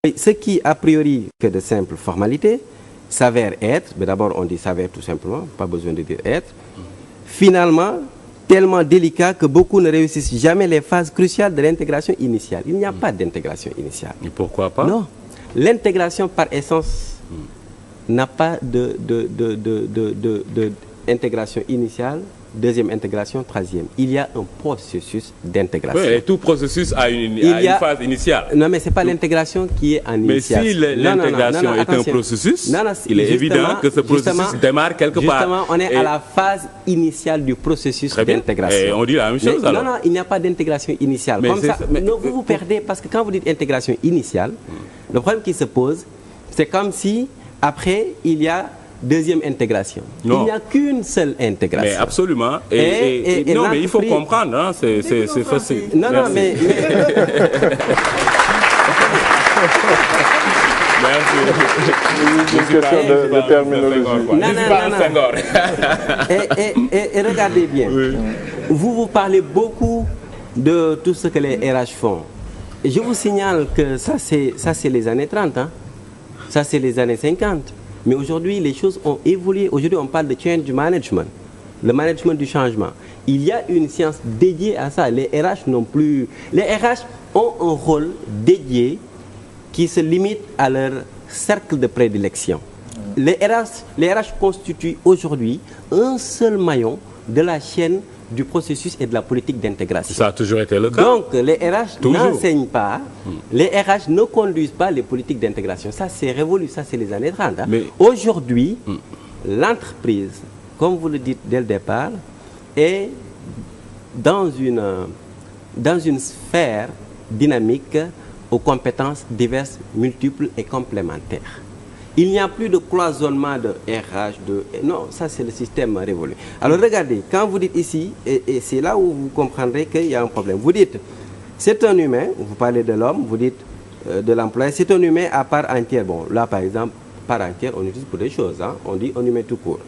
Ce qui, a priori, que de simples formalités, s'avère être, mais d'abord on dit s'avère tout simplement, pas besoin de dire être, finalement tellement délicat que beaucoup ne réussissent jamais les phases cruciales de l'intégration initiale. Il n'y a pas d'intégration initiale. Et pourquoi pas? Non. L'intégration par essence n'a pas d'intégration initiale, deuxième intégration, troisième. Il y a un processus d'intégration. Oui, et tout processus a une phase initiale. Non, mais ce n'est pas l'intégration qui est en initiale. Mais si l'intégration est un processus, il est évident que ce processus démarre quelque part. Justement, on est à la phase initiale du processus d'intégration. Et on dit la même chose alors. Non, il n'y a pas d'intégration initiale. Vous vous perdez parce que quand vous dites intégration initiale, le problème qui se pose, c'est comme si après il y a deuxième intégration. Non. Il n'y a qu'une seule intégration. Mais absolument. Non, mais il faut comprendre, hein, c'est facile. Non, mais... Merci. Une question de terminologie. Et regardez bien. Oui. Vous parlez beaucoup de tout ce que les RH font. Et je vous signale que ça c'est les années 30. Hein. Ça, c'est les années 50. Mais aujourd'hui, les choses ont évolué. Aujourd'hui, on parle de change management, le management du changement. Il y a une science dédiée à ça. Les RH n'ont plus... Les RH ont un rôle dédié qui se limite à leur cercle de prédilection. Les RH constituent aujourd'hui un seul maillon de la chaîne du processus et de la politique d'intégration. Ça a toujours été le cas. Donc, les RH n'enseignent pas, les RH ne conduisent pas les politiques d'intégration. Ça, c'est révolu, ça, c'est les années 30. Hein. Aujourd'hui, l'entreprise, comme vous le dites dès le départ, est dans une sphère dynamique aux compétences diverses, multiples et complémentaires. Il n'y a plus de cloisonnement de RH, non, ça c'est le système révolu. Alors regardez, quand vous dites ici, et c'est là où vous comprendrez qu'il y a un problème. Vous dites, c'est un humain, vous parlez de l'homme, vous dites de l'employé, c'est un humain à part entière. Bon, là par exemple, part entière, on utilise pour des choses, hein, on dit un humain tout court.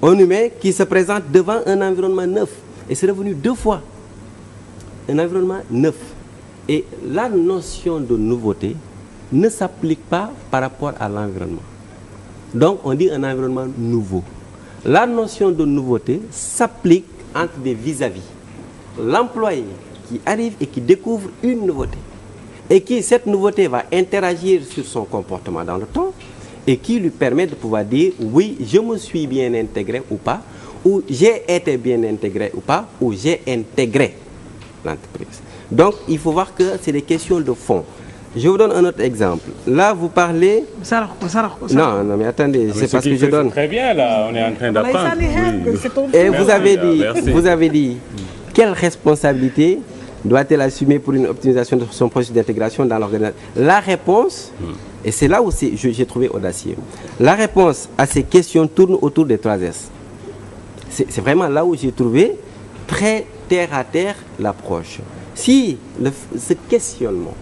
Un humain qui se présente devant un environnement neuf, et c'est revenu 2 fois. Un environnement neuf. Et la notion de nouveauté ne s'applique pas par rapport à l'environnement. Donc, on dit un environnement nouveau. La notion de nouveauté s'applique entre des vis-à-vis. L'employé qui arrive et qui découvre une nouveauté, et qui, cette nouveauté, va interagir sur son comportement dans le temps, et qui lui permet de pouvoir dire, oui, je me suis bien intégré ou pas, ou j'ai été bien intégré ou pas, ou j'ai intégré l'entreprise. Donc, il faut voir que c'est des questions de fond. Je vous donne un autre exemple. Là, vous parlez... Non, mais attendez, c'est parce que je donne... Très bien, là, on est en train d'apprendre. Oui. Et vous avez dit, quelle responsabilité doit-elle assumer pour une optimisation de son processus d'intégration dans l'organisation? La réponse, et c'est là où j'ai trouvé audacieux, la réponse à ces questions tourne autour des 3S. C'est vraiment là où j'ai trouvé très terre à terre l'approche. Si ce questionnement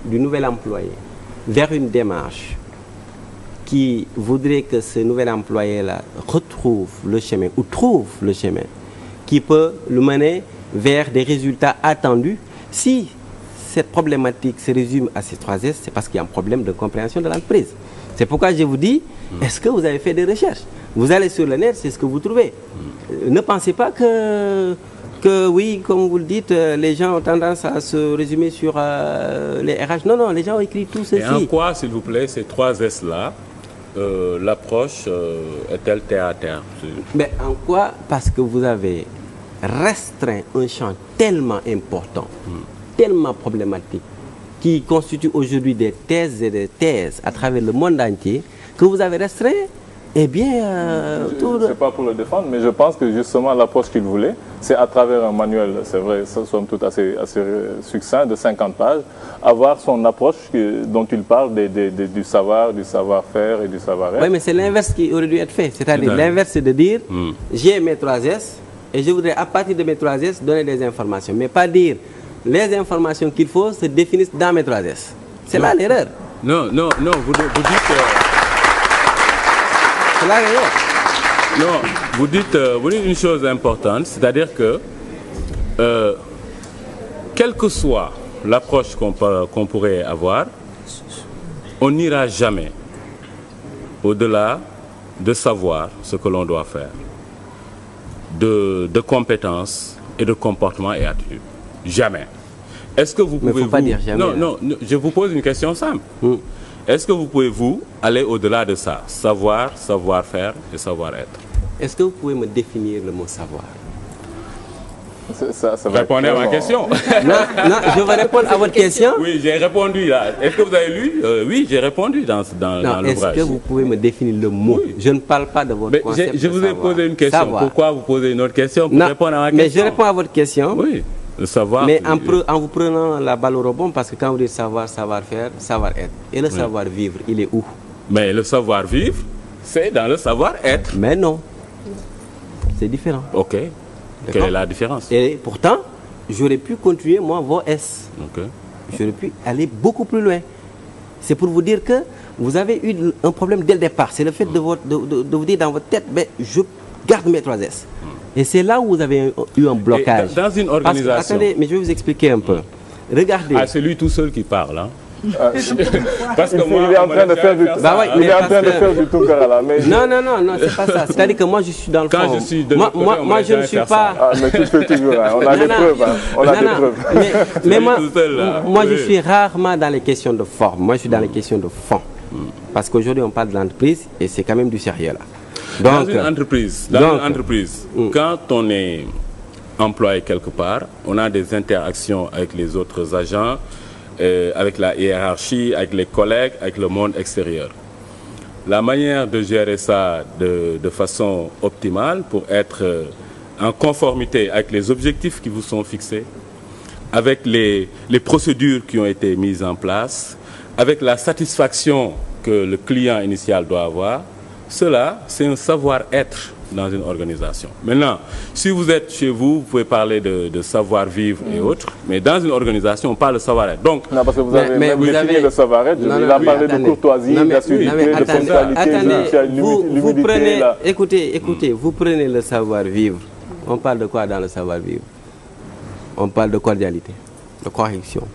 du nouvel employé vers une démarche qui voudrait que ce nouvel employé-là retrouve le chemin ou trouve le chemin qui peut le mener vers des résultats attendus, si cette problématique se résume à ces 3S, c'est parce qu'il y a un problème de compréhension de l'entreprise. C'est pourquoi je vous dis, est-ce que vous avez fait des recherches? Vous allez sur le net, c'est ce que vous trouvez. Ne pensez pas que oui, comme vous le dites, les gens ont tendance à se résumer sur les RH. Non, les gens ont écrit tout ceci. Et en quoi, s'il vous plaît, ces 3S-là, l'approche est-elle terre à terre? Mais en quoi? Parce que vous avez restreint un champ tellement important, tellement problématique, qui constitue aujourd'hui des thèses et des thèses à travers le monde entier, que vous avez restreint. Eh bien, c'est pas pour le défendre, mais je pense que justement l'approche qu'il voulait, c'est à travers un manuel, c'est vrai, ça somme toute assez succinct, de 50 pages, avoir son approche dont il parle du savoir, du savoir-faire et du savoir-être. Oui, mais c'est l'inverse qui aurait dû être fait. C'est-à-dire, l'inverse, c'est de dire, j'ai mes 3S, et je voudrais, à partir de mes 3S, donner des informations. Mais pas dire, les informations qu'il faut se définissent dans mes 3S. C'est là l'erreur. Non, vous dites... Non, vous dites une chose importante, c'est-à-dire que quelle que soit l'approche qu'on pourrait avoir, on n'ira jamais au-delà de savoir ce que l'on doit faire, de compétences et de comportement et attitude. Jamais. Est-ce que vous pouvez... Mais faut pas dire jamais. Non, je vous pose une question simple. Est-ce que vous pouvez, aller au-delà de ça? Savoir, savoir-faire et savoir-être. Est-ce que vous pouvez me définir le mot savoir? Ça Répondez à ma question. Non, je vais répondre à votre question. Oui, j'ai répondu là. Est-ce que vous avez lu? Oui, j'ai répondu dans l'ouvrage. Est-ce que vous pouvez me définir le mot? Oui. Je ne parle pas de votre concept. Je vous ai posé une question. Savoir. Pourquoi vous posez une autre question pour répondre à ma question? Mais je réponds à votre question. Oui, le savoir. Mais en vous prenant la balle au rebond, parce que quand vous dites savoir, savoir-faire, savoir-être. Et le savoir-vivre, il est où? Mais le savoir-vivre, c'est dans le savoir-être. Mais non. C'est différent. OK. Quelle est la différence? Et pourtant, j'aurais pu continuer, moi, vos S. Okay. J'aurais pu aller beaucoup plus loin. C'est pour vous dire que vous avez eu un problème dès le départ. C'est le fait de vous dire dans votre tête, mais je garde mes 3 S. Et c'est là où vous avez eu un blocage. Et dans une organisation... Parce que, attendez, mais je vais vous expliquer un peu. Regardez. Ah, c'est lui tout seul qui parle, hein? Parce que moi, il est en train de faire du Tounkara là. Mais non, c'est pas ça. C'est-à-dire que moi je suis dans le fond. Quand je suis de moi je ne suis pas. Ah, mais tu fais toujours. Hein. On a des preuves. Hein. On a des preuves. Mais moi je suis rarement dans les questions de forme. Moi je suis dans les questions de fond. Parce qu'aujourd'hui on parle de l'entreprise et c'est quand même du sérieux là. Donc, dans une entreprise, quand on est employé quelque part, on a des interactions avec les autres agents. Avec la hiérarchie, avec les collègues, avec le monde extérieur. La manière de gérer ça de façon optimale pour être en conformité avec les objectifs qui vous sont fixés, avec les procédures qui ont été mises en place, avec la satisfaction que le client initial doit avoir, cela, c'est un savoir-être dans une organisation. Maintenant, si vous êtes chez vous, vous pouvez parler de savoir-vivre et autres, mais dans une organisation, on parle de savoir-être. Donc, non, parce que vous avez défini le savoir-être, il a parlé de courtoisie, d'assiduité, de ponctualité, vous prenez, écoutez, vous prenez le savoir-vivre. On parle de quoi dans le savoir-vivre? On parle de cordialité, de correction,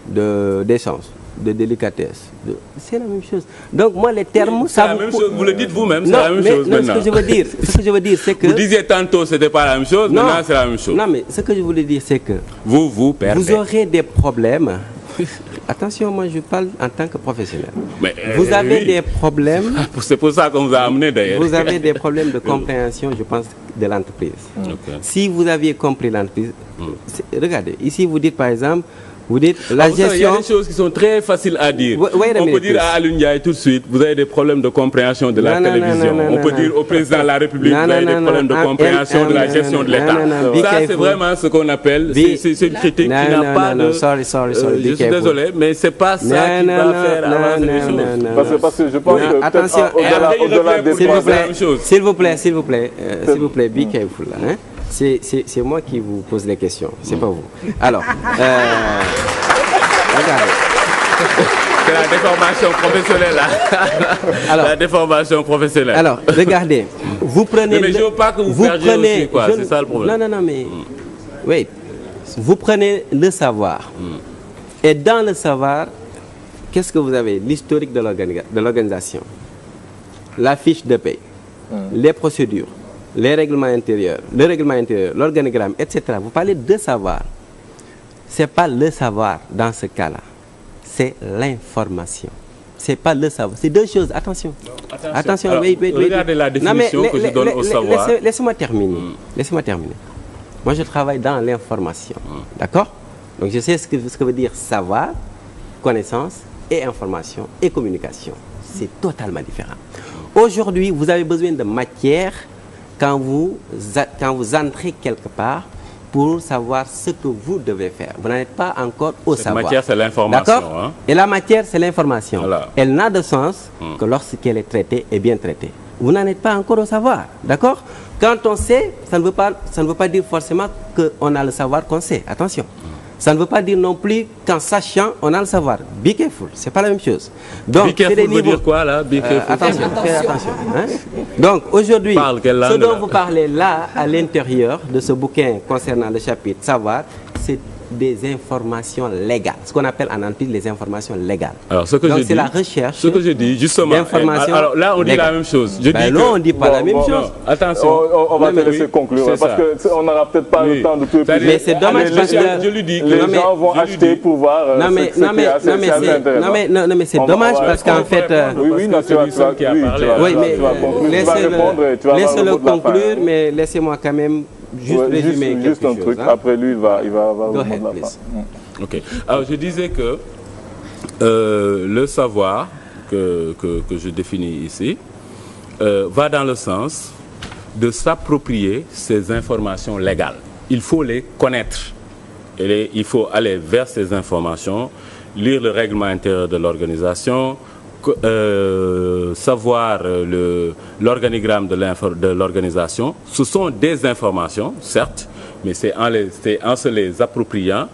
d'échange, de délicatesse. C'est la même chose. Donc moi les termes... C'est la même chose, vous le dites vous-même, c'est la même chose maintenant. Ce que je veux dire, c'est que... Vous disiez tantôt c'était pas la même chose, maintenant c'est la même chose. Non, mais ce que je voulais dire, c'est que... Vous perdez. Vous aurez des problèmes. Attention, moi je parle en tant que professionnel. Mais, vous avez des problèmes... C'est pour ça qu'on vous a amené d'ailleurs. Vous avez des problèmes de compréhension, je pense, de l'entreprise. Okay. Si vous aviez compris l'entreprise... Regardez, ici vous dites par exemple... Vous dites la gestion... Il y a des choses qui sont très faciles à dire. On peut dire à Alioune Ndiaye tout de suite, vous avez des problèmes de compréhension de la télévision. On peut dire au président de la République, vous avez des problèmes de compréhension de la gestion de l'État. Ça, c'est vraiment ce qu'on appelle... C'est une critique qui n'a pas de... Je suis désolé, mais c'est pas ça qui va faire avancer les choses. Parce que je pense que... Attention, s'il vous plaît, be careful. C'est moi qui vous pose les questions, c'est pas vous. Alors, regardez. C'est la déformation professionnelle là. Alors, la déformation professionnelle. Alors, regardez, vous prenez... Mais je veux pas que vous perdiez aussi, quoi. C'est ça le problème. Non, mais... Wait. Vous prenez le savoir. Et dans le savoir, qu'est-ce que vous avez? L'historique de l'organisation, la fiche de paie, les procédures, les règlements intérieurs, le règlement intérieur, l'organigramme, etc. Vous parlez de savoir. Ce n'est pas le savoir dans ce cas-là. C'est l'information. Ce n'est pas le savoir. C'est deux choses. Attention. Attention. Alors, regardez la définition que je donne au savoir. Laissez-moi terminer. Laissez-moi terminer. Moi, je travaille dans l'information. D'accord? Donc, je sais ce que veut dire savoir, connaissance et information et communication. C'est totalement différent. Aujourd'hui, vous avez besoin de matière quand vous entrez quelque part pour savoir ce que vous devez faire. Vous n'êtes pas encore au savoir. La matière, c'est l'information. D'accord ? Et la matière, c'est l'information. Voilà. Elle n'a de sens que lorsqu'elle est traitée et bien traitée. Vous n'en êtes pas encore au savoir. D'accord ? Quand on sait, ça ne veut pas dire forcément qu'on a le savoir qu'on sait. Attention. Ça ne veut pas dire non plus qu'en sachant, on a le savoir. Be careful, c'est pas la même chose. Donc, be careful veut dire quoi là? Be careful. Attention, faites attention. Hein? Donc aujourd'hui, ce dont vous parlez là, à l'intérieur de ce bouquin concernant le chapitre savoir, c'est des informations légales, ce qu'on appelle en entreprise les informations légales. Alors, ce que donc je c'est dis, la recherche. Ce que je dis justement. Alors là, on dit la même chose. Je dis non, on dit pas la même chose. Non, attention. On va te laisser conclure parce qu'on n'aura peut-être pas le temps de tout épuiser. Mais c'est dommage parce que je lui dis les gens vont acheter pour voir. Non mais c'est dommage parce qu'en fait. Oui, tu vas laissez-le conclure, mais laissez-moi quand même juste résumer quelque chose. Un truc. Après lui, il va avoir le mot de la fin. Ok. Alors je disais que le savoir que je définis ici va dans le sens de s'approprier ces informations légales. Il faut les connaître. Il faut aller vers ces informations, lire le règlement intérieur de l'organisation, savoir l'organigramme de l'organisation. Ce sont des informations, certes, mais c'est en se les appropriant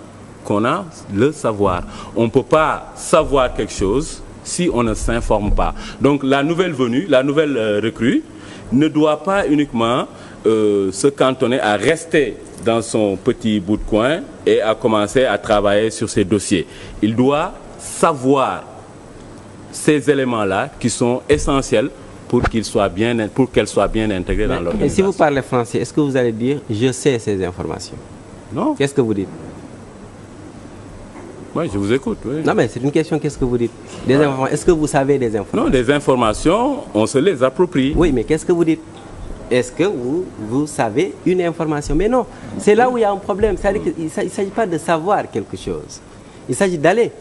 qu'on a le savoir. On ne peut pas savoir quelque chose si on ne s'informe pas. Donc la nouvelle venue, la nouvelle recrue, ne doit pas uniquement se cantonner à rester dans son petit bout de coin et à commencer à travailler sur ses dossiers. Il doit savoir ces éléments-là qui sont essentiels pour qu'elle soit bien intégrée dans l'organisation. Et si vous parlez français, est-ce que vous allez dire « je sais ces informations » Non. Qu'est-ce que vous dites? Oui, je vous écoute. Oui. Non, mais c'est une question, qu'est-ce que vous dites? Est-ce que vous savez des informations? Non, des informations, on se les approprie. Oui, mais qu'est-ce que vous dites? Est-ce que vous savez une information? Mais non, c'est là où il y a un problème. C'est-à-dire qu'il ne s'agit pas de savoir quelque chose. Il s'agit d'aller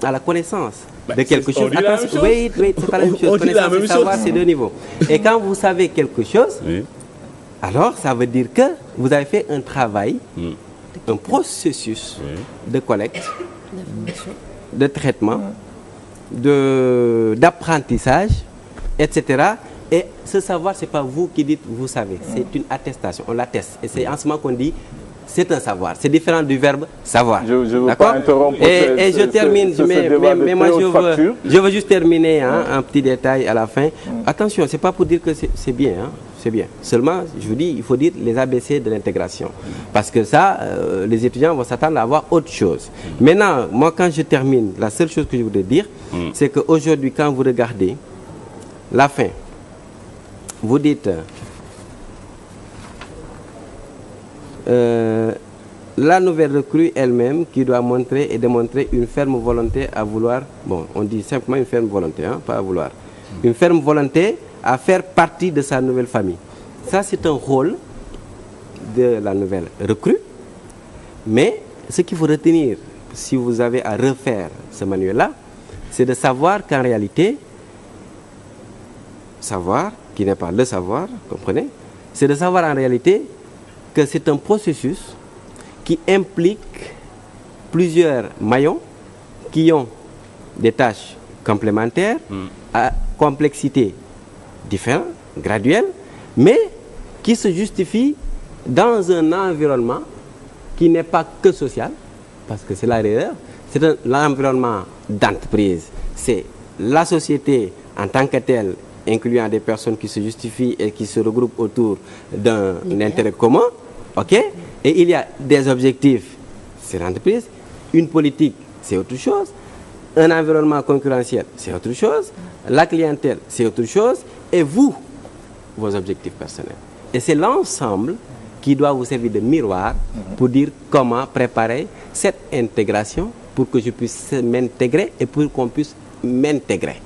à la connaissance de quelque chose. Attention, oui, c'est pas la même chose. Connaissance et savoir, c'est deux niveaux. Et quand vous savez quelque chose, alors ça veut dire que vous avez fait un travail, un processus de collecte, de traitement, d'apprentissage, etc. Et ce savoir, ce n'est pas vous qui dites vous savez, c'est une attestation, on l'atteste. Et c'est en ce moment qu'on dit c'est un savoir. C'est différent du verbe savoir. Je ne veux pas interrompre. Et je termine, mais moi je veux juste terminer un petit détail à la fin. Attention, ce n'est pas pour dire que c'est bien, c'est bien. Seulement, je vous dis, il faut dire les ABC de l'intégration. Parce que ça, les étudiants vont s'attendre à avoir autre chose. Maintenant, moi quand je termine, la seule chose que je voudrais dire, c'est qu'aujourd'hui, quand vous regardez la fin, vous dites la nouvelle recrue elle-même qui doit montrer et démontrer une ferme volonté à vouloir, bon, on dit simplement une ferme volonté, pas à vouloir, une ferme volonté à faire partie de sa nouvelle famille. Ça, c'est un rôle de la nouvelle recrue, mais ce qu'il faut retenir, si vous avez à refaire ce manuel-là, c'est de savoir qu'en réalité, savoir, qui n'est pas le savoir, comprenez, c'est de savoir en réalité que c'est un processus qui implique plusieurs maillons qui ont des tâches complémentaires à complexité différente, graduelle, mais qui se justifient dans un environnement qui n'est pas que social, parce que c'est la rigueur, c'est l'environnement d'entreprise, c'est la société en tant que telle, incluant des personnes qui se justifient et qui se regroupent autour d'un intérêt commun, ok? Et il y a des objectifs, c'est l'entreprise, une politique, c'est autre chose, un environnement concurrentiel, c'est autre chose, la clientèle, c'est autre chose, et vous, vos objectifs personnels. Et c'est l'ensemble qui doit vous servir de miroir pour dire comment préparer cette intégration pour que je puisse m'intégrer et pour qu'on puisse m'intégrer.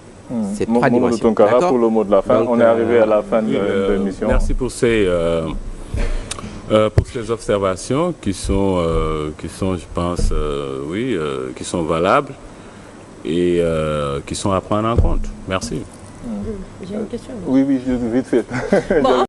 C'est trois dimensions. Pour le mot de la fin, donc, on est arrivé à la fin de l'émission. Merci pour ces observations qui sont, je pense, qui sont valables et qui sont à prendre en compte. Merci. J'ai une question. Oui, vite fait.